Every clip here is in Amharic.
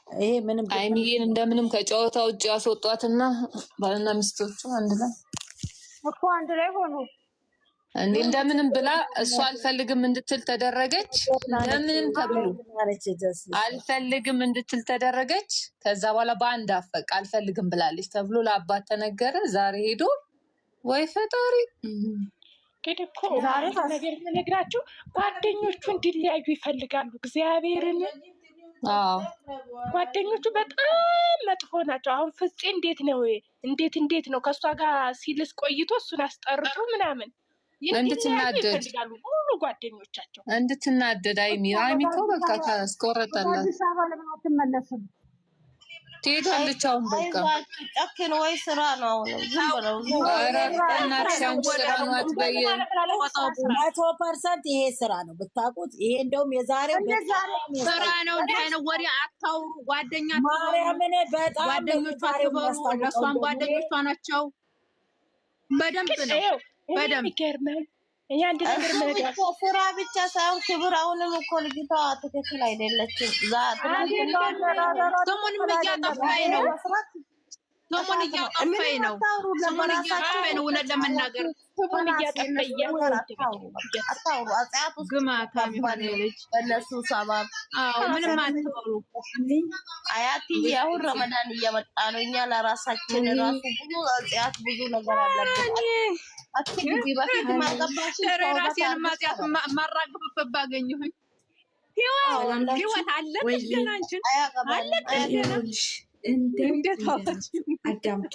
ይሄ ምንም አይሚን እንደምንም ከጨዋታ ውጭ ያስወጧትና ባልና ሚስቶቹ አንድ ላይ እኮ አንድ ላይ ሆኑ። እንደምንም ብላ እሷ አልፈልግም እንድትል ተደረገች። እንደምንም ተብሎ አልፈልግም እንድትል ተደረገች። ከዛ በኋላ በአንድ አፈቅ አልፈልግም ብላለች ተብሎ ለአባት ተነገረ። ዛሬ ሄዶ ወይ ፈጣሪ ግን እኮ ዛሬ ነገር የምነግራችሁ ጓደኞቹ እንዲለያዩ ይፈልጋሉ። እግዚአብሔርን ጓደኞቹ በጣም መጥፎ ናቸው። አሁን ፍፄ እንዴት ነው ከእሷ ጋር ሲልስ ቆይቶ እሱን አስጠርቶ ምናምን እንድትናደድ ሁሉ ጓደኞቻቸው እንድትናደድ አይሚ እኮ በቃ ታስቆረጠላት። አዲስ አበባ ለምን አትመለስም? ትሄዳለች። አሁን በቃ ጨክን ወይ ስራ ነው። አሁን ዝም ብለው ስራ ነው አትበይ። 100% ይሄ ስራ ነው ብታውቁት። ይሄ እንደውም የዛሬው ስራ ነው። እንዲህ አይነት ወሬ አታውሩ። ጓደኛ ማርያምን በጣም ጓደኞቿ አትበሩ። እነሷም ጓደኞቿ ናቸው። በደንብ ነው በደንብ ይገርማል። አንድ ነገር ማለት ስራ ብቻ ሳይሆን ክብር። አሁንም እኮ ልጅቷ ትክክል አይደለችም። ሰሞኑን እያጠፋኝ ነው። ሰሞኑን እያጠፋኝ ነው። ሰሞኑን እያጠፋኝ ነው። እውነት ለመናገር ሰሞኑን አታውሩ። አጽያቱ ግማታም የሆነ ልጅ እነሱ ሰባብ ምንም አትበሉ። አያትዬ አሁን ረመዳን እየመጣ ነው። እኛ ለራሳችን ራሱ ብዙ አጽያት ብዙ ነገር አለብን። አትግቢ በፊት ማቀባሽ ራሴን ማጽያት ማራግፍበት ባገኘሁኝ ህይወት አለች ገና አንቺን አለች ገና እንዴት አዳምጡ።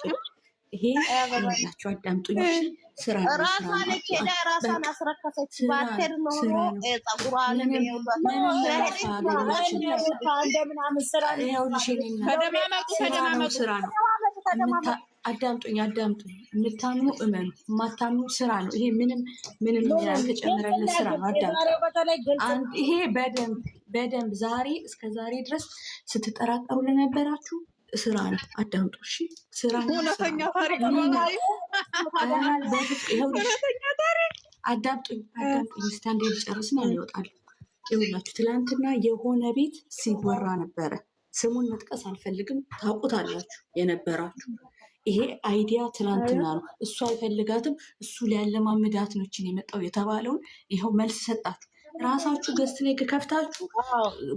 ይሄ ያላችሁ አዳምጡኝ። ስራ ራሷን ሄዳ ራሷን አስረከሰች። ባትሄድ ነው ጸጉሯን ስራ ነው። አዳምጡኝ። የምታምኑ እመኑ፣ የማታምኑ ስራ ነው። ይሄ ምንም ያልተጨመረለት ስራ ነው። አዳምጡ። ይሄ በደንብ ዛሬ እስከ ዛሬ ድረስ ስትጠራጠሩ ለነበራችሁ ስራ ነው። አዳምጡ። እሺ ስራ ነው። እውነተኛ ታሪክ ነው። አዳምጡኝ። እስቲ አንዴ ልጨርስና ይወጣል። ይኸውላችሁ ትላንትና የሆነ ቤት ሲወራ ነበረ። ስሙን መጥቀስ አልፈልግም። ታውቁታላችሁ የነበራችሁ። ይሄ አይዲያ ትላንትና ነው። እሱ አይፈልጋትም፣ እሱ ሊያለማምዳት ነው እችን የመጣው የተባለውን ይኸው መልስ ሰጣችሁ። ራሳችሁ ገስት ላይ ከከፍታችሁ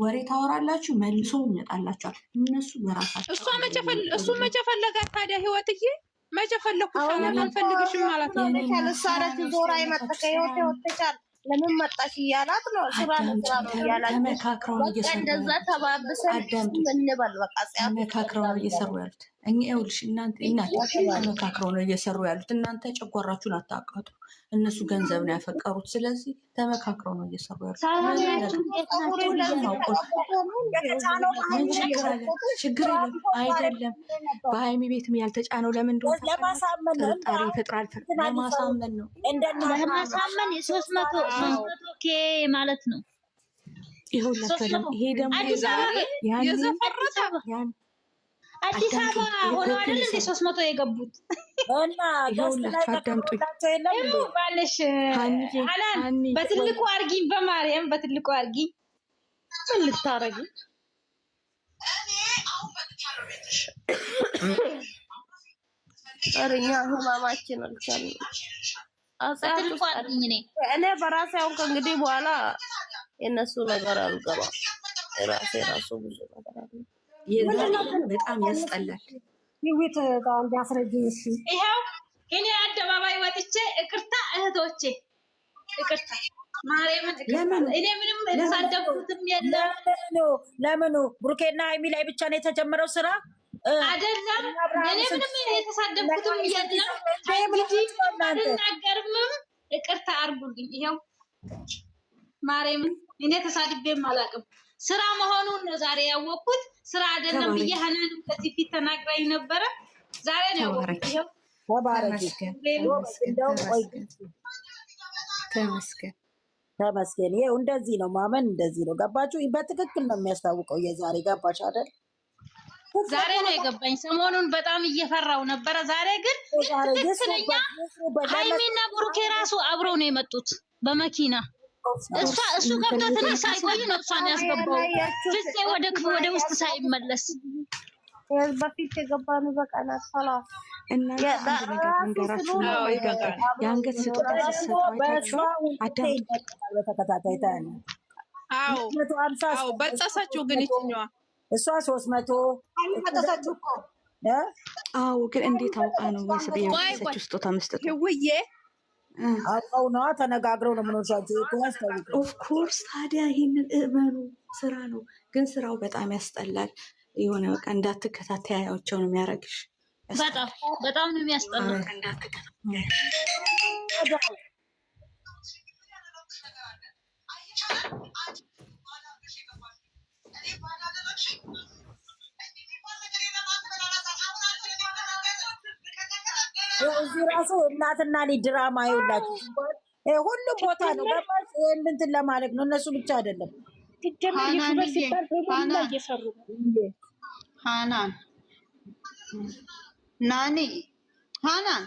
ወሬ ታወራላችሁ፣ መልሶ ይመጣላችኋል። እነሱ በራሳቸው እሱ መቼ ፈለጋት ታዲያ? ህይወትዬ መቼ ፈለኩሽ? አልፈልግሽም ማለት ነው። ከለሳረት ዞራ የመጣከ ህይወት ወጥቻል። ለምን መጣሽ እያላት ነው። ስራ ነው እያላት ተመካክረው ነው እየሰሩ እንደዛ ተባብሰን እንበል በቃ ተመካክረው ነው እየሰሩ ያሉት። ይኸውልሽ እናንተ ተመካክረው ነው እየሰሩ ያሉት። እናንተ ጨጓራችሁን አታቃጡ። እነሱ ገንዘብ ነው ያፈቀሩት። ስለዚህ ተመካክረው ነው እየሰሩ ያሉት። ችግር የለም አይደለም። በሀይሚ ቤትም ያልተጫነው ለምን እንደሆነ ለማሳመን ነው። ጥርጣሬ ይፈጥራል። ለማሳመን ነው። ለማሳመን 300 ማለት ነው። ይኸውላችሁ ይሄ ደግሞ አዲስ አበባ ሆነው አይደል እንደ 300 የገቡት እና ይኸውላችሁ አዳምጡኝ። ባለሽ አላን በትልቁ አርጊኝ፣ በማርያም በትልቁ አርጊኝ። ምን ልታረጊ? አረኛ ህማማችን አልቻለም። በትልቁ አርጊኝ። እኔ በራሴ አሁን ከእንግዲህ በኋላ የነሱ ነገር አልገባም። ራሱ ብዙ ነገር አለ። በጣም ያስጠላል። ይውት ታንዲ አስረጅኝ። እሺ ይሄው እኔ አደባባይ ወጥቼ እቅርታ እህቶቼ፣ እቅርታ ማርያምን፣ እኔ ምንም የተሳደብኩትም የለም። ለምኑ ብሩኬና ሃይሚ ላይ ብቻ ነው የተጀመረው ስራ አይደለም። እኔ ምንም የተሳደብኩትም የለም። አልናገርም። እቅርታ አርጉልኝ። ይሄው ማርያምን፣ እኔ ተሳድቤም አላውቅም። ስራ መሆኑን ነው ዛሬ ያወቅኩት። ስራ አይደለም ብዬ ሀናን ከዚህ ፊት ተናግራኝ ነበረ። ዛሬ ነው ያወቅኩት። ይሄው ተመስገን። ይሄው እንደዚህ ነው ማመን፣ እንደዚህ ነው። ገባችሁ? በትክክል ነው የሚያስታውቀው የዛሬ። ገባች አይደል? ዛሬ ነው የገባኝ። ሰሞኑን በጣም እየፈራው ነበረ። ዛሬ ግን ትክክለኛ ሃይሚና ብሩኬ ራሱ አብረው ነው የመጡት በመኪና እሱ ገብቶ ትንሽ ሳይቆይ ነው እሷን ያስገባው። ፍፄ ወደ ውስጥ ሳይመለስ በፊት የገባነው በቀናት ሰላም እና የአንገት ስጦታ ሲሰጣቸው በተከታታይ ታያለ። አዎ በጠሳችሁ ግን ይችኛዋ እሷ 300 በጠሳችሁ እኮ አዎ ግን እንዴት አውቃ ነው የሰጠችው ስጦታ መስጠት? ውዬ አውቀው ነዋ ተነጋግረው ነው ምንወሻቸው ኦፍኮርስ። ታዲያ ይህንን እመኑ ስራ ነው፣ ግን ስራው በጣም ያስጠላል። የሆነ በቃ እንዳትከታተያቸው ነው የሚያደርግሽ። በጣም ነው የሚያስጠላው። እዚህ ራሱ እናትና ልጅ ድራማ ይውላችሁ ሁሉም ቦታ ነው። ገባሽ? ይሄን እንትን ለማለት ነው። እነሱ ብቻ አይደለም። ሃናን ናኒ ሃናን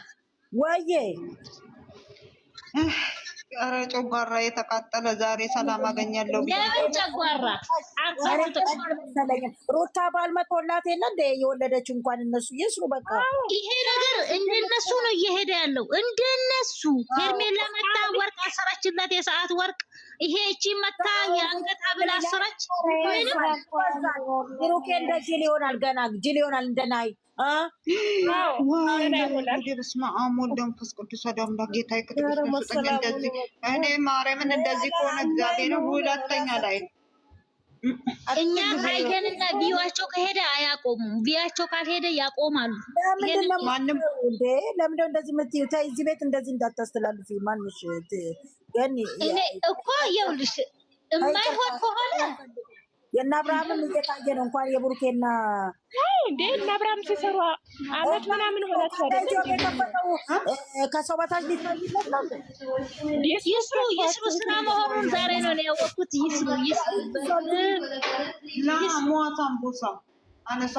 ወዬ ኧረ ጨጓራ የተቃጠለ ዛሬ ሰላም አገኛለሁ። ለምን ጨጓራ ሩታ ባልመቶላት የለ እንደ የወለደች እንኳን እነሱ ይስሩ። በቃ ይሄ ነገር እንደነሱ ነው እየሄደ ያለው። እንደነሱ ሄርሜላ መታ ወርቅ አሰራችላት፣ የሰዓት ወርቅ። ይሄ እቺ መታ የአንገት ሐብል አሰራች። ብሩኬ እንደዚህ ሊሆናል፣ ገና ጅል ይሆናል እንደናይ በስመ አብ ወወልድ ወመንፈስ ቅዱስ አሐዱ አምላክ። ጌታ ይቅደስ እንደዚህ እኔ ማርያምን እንደዚህ ከሆነ እግዚአብሔር ሁለተኛ ላይ እኛ ካየንና ቢዋቸው ከሄደ አያቆሙም። ቢያቸው ካልሄደ ያቆማሉ። ማንም እንዴ ለምን እንደዚህ የምትይው? ተይ እዚህ ቤት እንደዚህ እንዳታስተላልፊ። ማንሽ እኔ እኮ ይኸውልሽ የማይሆን ከሆነ የእነ አብርሃምም እየታየ ነው። እንኳን የብሩኬና እንዴ እነ አብርሃም ሲሰሩ አመት ምናምን ሆናቸው ከሰው በታች ሊታይለት ነው። ይስሩ ስራ መሆኑን ዛሬ ነው ያወቅሁት። ይስሩ ሞታምቦሳ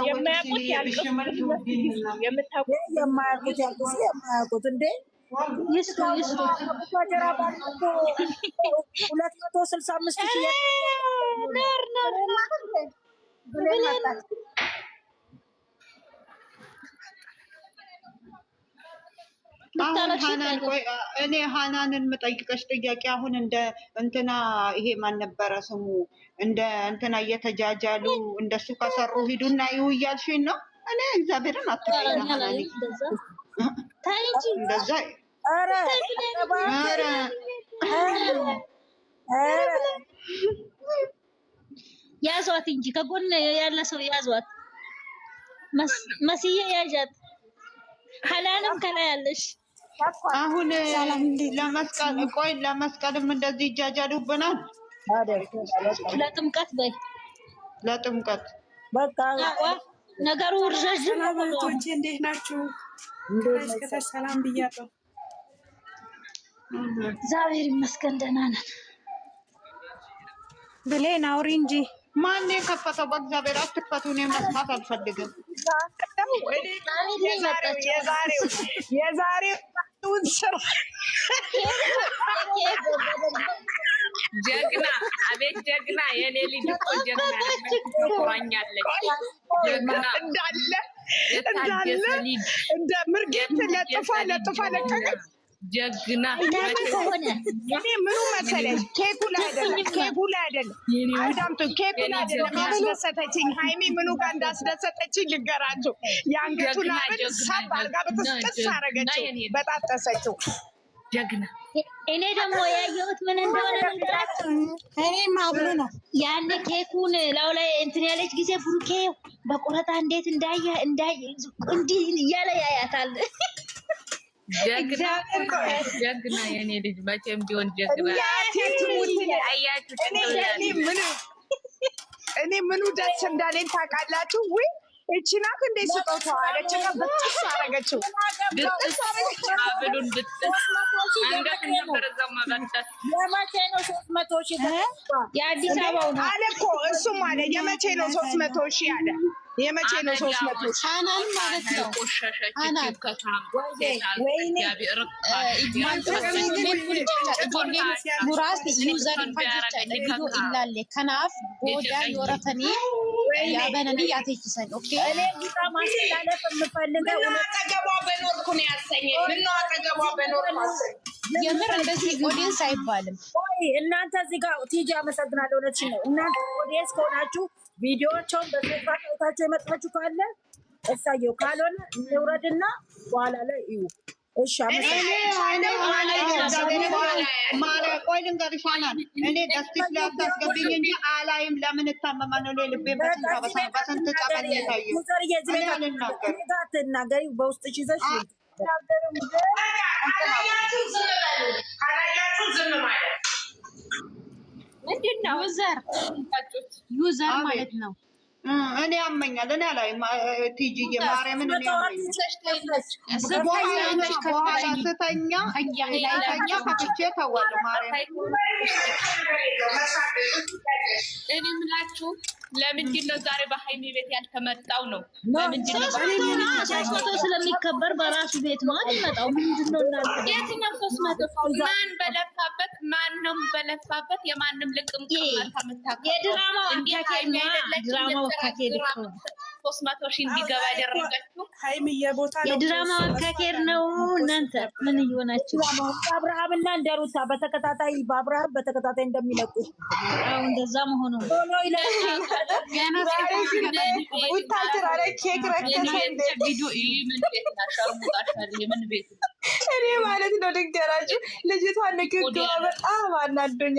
የማያውቁት ያልኩት የማያውቁት እንዴ ይስሩ 265,000 እኔ ሃናንን የምጠይቀሽ ጥያቄ አሁን እንደ እንትና ይሄ ማን ነበረ ስሙ እንደ እንትና እየተጃጃሉ እንደሱ ከሰሩ ሂዱና ይሁ እያልሽኝ ነው? እኔ እግዚአብሔርን አትበይና እንደዛ ያዟት እንጂ ከጎን ያለ ሰው ያዟት። መስዬ ያዣት። ሐላንም ከላይ ያለሽ አሁን ለመስቀል ቆይ ለመስቀልም እንደዚህ ይጃጃሉብናል። ለጥምቀት በይ ለጥምቀት በቃ ነገሩ ረጅም ነው። እህቶቼ እንዴት ናችሁ? እስከታች ሰላም ብያለሁ። እግዚአብሔር ይመስገን ደህና ነን። ብሌን አውሪ እንጂ ማን የከፈተው? በእግዚአብሔር አትክፈቱ። እኔ መስማት አልፈልግም። የዛሬውን ስራ ጀግና፣ አቤት ጀግና! የኔ ልጅ እኮ ጀግና ትቆራኛለች። ጀግና እንዳለ እንደ ምርጌት ለጥፋ ለቀቀች። ጀግና እኔ ምኑ መሰለሽ ኬኩ ላይ አይደለም አዳምጡ፣ ኬኩ ላይ አይደለም ያስደሰተችኝ። ሃይሚ ምኑ ጋር እንዳስደሰተችኝ ልንገራችሁ። የአንገቱን ሐብል ሳብ አድርጋ በጥስጥስ አደረገችው፣ በጣጠሰችው። ጀግና እኔ ደግሞ ያየሁት ምን እንደሆነ ልንገራችሁ። እኔ ማብሉ ነው ያን ኬኩን ላው ላይ እንትን ያለች ጊዜ ብሩኬ በቆረጣ እንዴት እንዳየ እንዲህ እያለ ያያታል። ጀግና የኔ ልጅ መቼም ቢሆን ጀግና። እኔ ምኑ ደስ እንዳለኝ ታውቃላችሁ? ውይ እቺ ናት እንደ ስጦታው አለች። በጥስ አደረገችው። አብሉን ብጥስ አንገት ነበር እዛው ማባጣት። የመቼ ነው 300,000? የአዲስ አበባው ነው አለ እኮ እሱም አለ። የመቼ ነው 300,000 አለ። የመቼ ነው 300? ሀናን ማለት ነው። ሀናን ሙራስ ዩዘር ቪዲዮ ኢላሌ ከናፍ ቦዳ ዮረተኒ ያበነኒ ያተችሰን ኦኬ። እኔ ጊታ ማስተላለፍ የምፈልገው አጠገቧ በኖርኩ ነው ያሰኘኝ። ምን ነው አጠገቧ በኖርኩ አሰኝ። የምር እንደዚህ ኦዲየንስ አይባልም። እናንተ እዚህ ጋር ቲጂ አመሰግናለሁ። እውነትሽን ነው። እናንተ ኦዲየንስ ከሆናችሁ ቪዲዮዎቹን በፌስቡክ አይታችሁ የመጣችሁ ካለ እሳየው፣ ካልሆነ እንውረድና በኋላ ላይ እዩ። እሺ ቆይ ልንገርሽ ሀናን፣ እኔ ደስቲስ ላይ አታስገብኝ እንጂ አላይም። ለምን እታመማለሁ? ልቤ በስንት ጸበል እየታየሁ አትናገሪ፣ በውስጥሽ ይዘሽ ካላያችሁ ዝም ማለት ምንድን ነው? ዩዘር ማለት ነው። እኔ ያመኛል። እኔ አላይም። ቲጂዬ ማርያምን እኔ ያመኛል። በኋላ ስተኛ ከፍቼ ተዋለሁ። ማርያም እኔ የምላችሁ ለምንድን ነው ዛሬ በሀይሚ ቤት ያልተመጣው ነው? ለምንድን ነው ስለሚከበር በራሱ ቤት ነው አልመጣው። ምንድነው እናንተ የትኛው 300 ማን በለፋበት? ማን ነው በለፋበት? የማንም ልቅም የድራማው ድራማው 300 ሺህ እንዲገባ ያደረጋችሁ ሀይሚዬ ቦታ ነው። የድራማው አካሄድ ነው። እናንተ ምን እየሆናችሁ? አብርሃምና እንደሩታ በተከታታይ በአብርሃም በተከታታይ እንደሚለቁ አው እንደዛ መሆኑ እኔ ማለት ነው። ልንገራችሁ ልጅቷ ንግግሯ በጣም አናዶኛል።